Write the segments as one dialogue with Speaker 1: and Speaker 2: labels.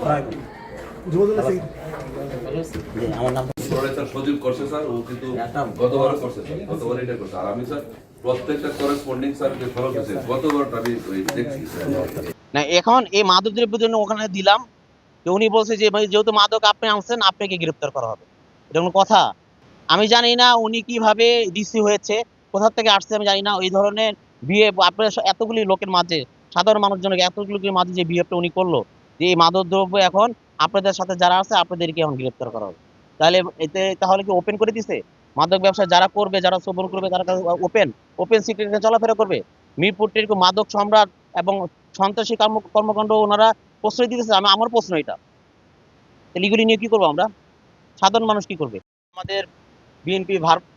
Speaker 1: আমার নাম স্যার সজীব করছে স্যার, ও কিন্তু গতবারও করছে স্যার, গতবার এটা করছে। আর আমি স্যার প্রত্যেকটা করেসপন্ডিং স্যার যে ফলো করছে গতবার আমি দেখছি
Speaker 2: না। এখন এই মাদক দ্রব্যের জন্য ওখানে দিলাম, যে উনি বলছে যে ভাই যেহেতু মাদক আপনি আনছেন আপনাকে গ্রেফতার করা হবে। এটা কোনো কথা? আমি জানি না উনি কিভাবে ডিসি হয়েছে, কোথা থেকে আসছে আমি জানি না। ওই ধরনের বিহেভ আপনার এতগুলি লোকের মাঝে, সাধারণ মানুষজনকে এতগুলির মাঝে যে বিহেভটা উনি করলো, যে এই মাদক দ্রব্য এখন আপনাদের সাথে যারা আছে আপনাদেরকে এখন গ্রেফতার করা হবে। তাহলে এতে তাহলে কি ওপেন করে দিছে? মাদক ব্যবসা যারা করবে, যারা সেবন করবে, তারা ওপেন ওপেন সিক্রেটে চলাফেরা করবে। মিরপুর টেরকম মাদক সম্রাট এবং সন্ত্রাসী কর্মকাণ্ড ওনারা প্রশ্রয় দিতেছে। আমার প্রশ্ন এটা, তাহলে এগুলি নিয়ে কি করবো আমরা? সাধারণ মানুষ কি করবে? আমাদের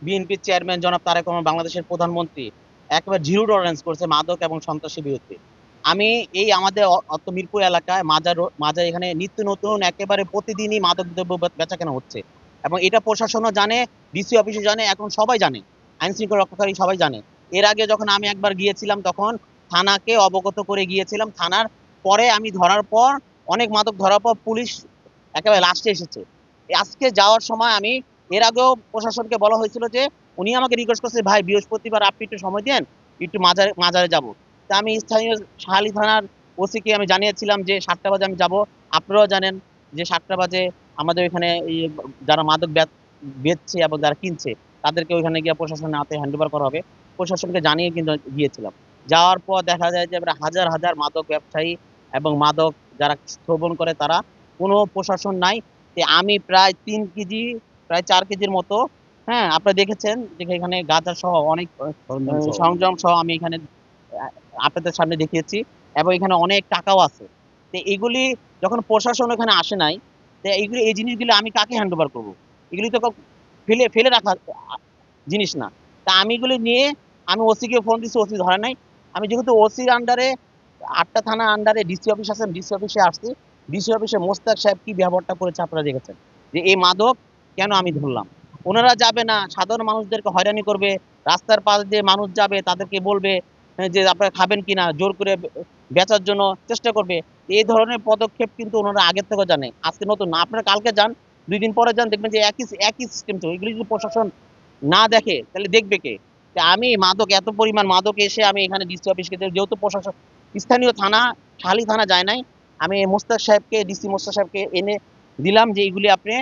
Speaker 2: বিএনপির চেয়ারম্যান জনাব তারেক রহমান, বাংলাদেশের প্রধানমন্ত্রী, একেবারে জিরো টলারেন্স করছে মাদক এবং সন্ত্রাসী বিরুদ্ধে। আমি এই আমাদের মিরপুর এলাকায় মাজার এখানে নিত্য নতুন একেবারে প্রতিদিনই মাদক দ্রব্য বেচা কেনা হচ্ছে, এবং এটা প্রশাসনও জানে, ডিসি অফিসও জানে, এখন সবাই জানে, আইন শৃঙ্খলা রক্ষাকারী সবাই জানে। এর আগে যখন আমি একবার গিয়েছিলাম তখন থানাকে অবগত করে গিয়েছিলাম। থানার পরে আমি ধরার পর, অনেক মাদক ধরার পর পুলিশ একেবারে লাস্টে এসেছে। আজকে যাওয়ার সময় আমি, এর আগেও প্রশাসনকে বলা হয়েছিল যে উনি আমাকে রিকোয়েস্ট করছে, ভাই বৃহস্পতিবার আপনি একটু সময় দেন, একটু মাজারে যাব। তা আমি স্থানীয় শাহালি থানার ওসিকে আমি জানিয়েছিলাম যে 7টা বাজে আমি যাব। আপনারাও জানেন যে 7টা বাজে আমাদের ওইখানে যারা মাদক বেচছে এবং যারা কিনছে তাদেরকে ওইখানে গিয়ে প্রশাসনের হাতে হ্যান্ড ওভার করা হবে। প্রশাসনকে জানিয়ে কিন্তু গিয়েছিলাম। যাওয়ার পর দেখা যায় যে হাজার হাজার মাদক ব্যবসায়ী এবং মাদক যারা সেবন করে তারা, কোনো প্রশাসন নাই। আমি প্রায় 3 কেজি, প্রায় 4 কেজির মতো, হ্যাঁ আপনারা দেখেছেন যে এখানে গাঁজা সহ অনেক সরঞ্জাম সহ আমি এখানে আপনাদের সামনে দেখিয়েছি, এবং এখানে অনেক টাকাও আছে। তো এগুলি যখন প্রশাসন এখানে আসে নাই, তো এইগুলি এই জিনিসগুলো আমি কাকে হ্যান্ড ওভার করবো? এগুলি তো ফেলে ফেলে রাখা জিনিস না। তা আমি এগুলি নিয়ে আমি ওসিকে ফোন দিচ্ছি, ওসি ধরে নাই। আমি যেহেতু ওসির আন্ডারে 8টা থানা আন্ডারে ডিসি অফিস আছেন, ডিসি অফিসে আসছি। ডিসি অফিসে মোস্তাক সাহেব কি ব্যবহারটা করেছে আপনারা দেখেছেন, যে এই মাদক কেন আমি ধরলাম। ওনারা যাবে না, সাধারণ মানুষদেরকে হয়রানি করবে, রাস্তার পাশ দিয়ে মানুষ যাবে তাদেরকে বলবে যে আপনারা খাবেন কিনা, জোর করে বেচার জন্য চেষ্টা করবে। এই ধরনের পদক্ষেপ কিন্তু ওনারা আগের থেকে জানে, আজকে নতুন না। আপনারা কালকে যান, 2 দিন পরে যান, দেখবেন যে একই একই সিস্টেম চলবে। এগুলি যদি প্রশাসন না দেখে তাহলে দেখবে কে? আমি মাদক, এত পরিমাণ মাদক এসে আমি এখানে ডিসি অফিসকে, যেহেতু প্রশাসন স্থানীয় থানা শাহালি থানা যায় নাই, আমি মোস্তাক সাহেবকে, ডিসি মোস্তাক সাহেবকে এনে দিলাম যে এইগুলি আপনি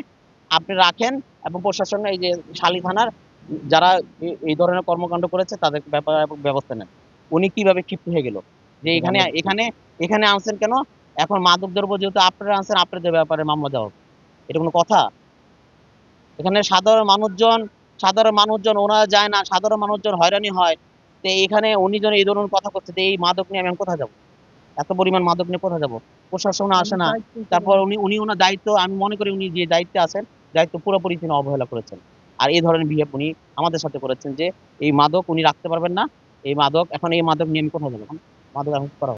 Speaker 2: আপনি রাখেন, এবং প্রশাসন এই যে শাহালি থানার যারা এই ধরনের কর্মকাণ্ড করেছে তাদের ব্যাপারে ব্যবস্থা নেন। উনি কিভাবে ক্ষিপ্ত হয়ে গেল যে এখানে এখানে এখানে আনছেন কেন? এখন মাদক দ্রব্য যেহেতু আপনারা আনছেন, আপনাদের ব্যাপারে মামলা দেওয়া হবে। এটা কোনো কথা? এখানে সাধারণ মানুষজন ওনারা যায় না, সাধারণ মানুষজন হয়রানি হয়। তো এখানে উনি যেন এই ধরনের কথা করছে, এই মাদক নিয়ে আমি কোথায় যাবো? এত পরিমাণ মাদক নিয়ে কোথায় যাবো? প্রশাসন আসে না। তারপর উনি ওনার দায়িত্ব, আমি মনে করি উনি যে দায়িত্বে আছেন, দায়িত্ব পুরোপুরি তিনি অবহেলা করেছেন। আর এই ধরনের বিহেভ উনি আমাদের সাথে করেছেন, যে এই মাদক উনি রাখতে পারবেন না। এই মাদক নিয়ে আমি কোথায় যাবো? মাদক এখন করা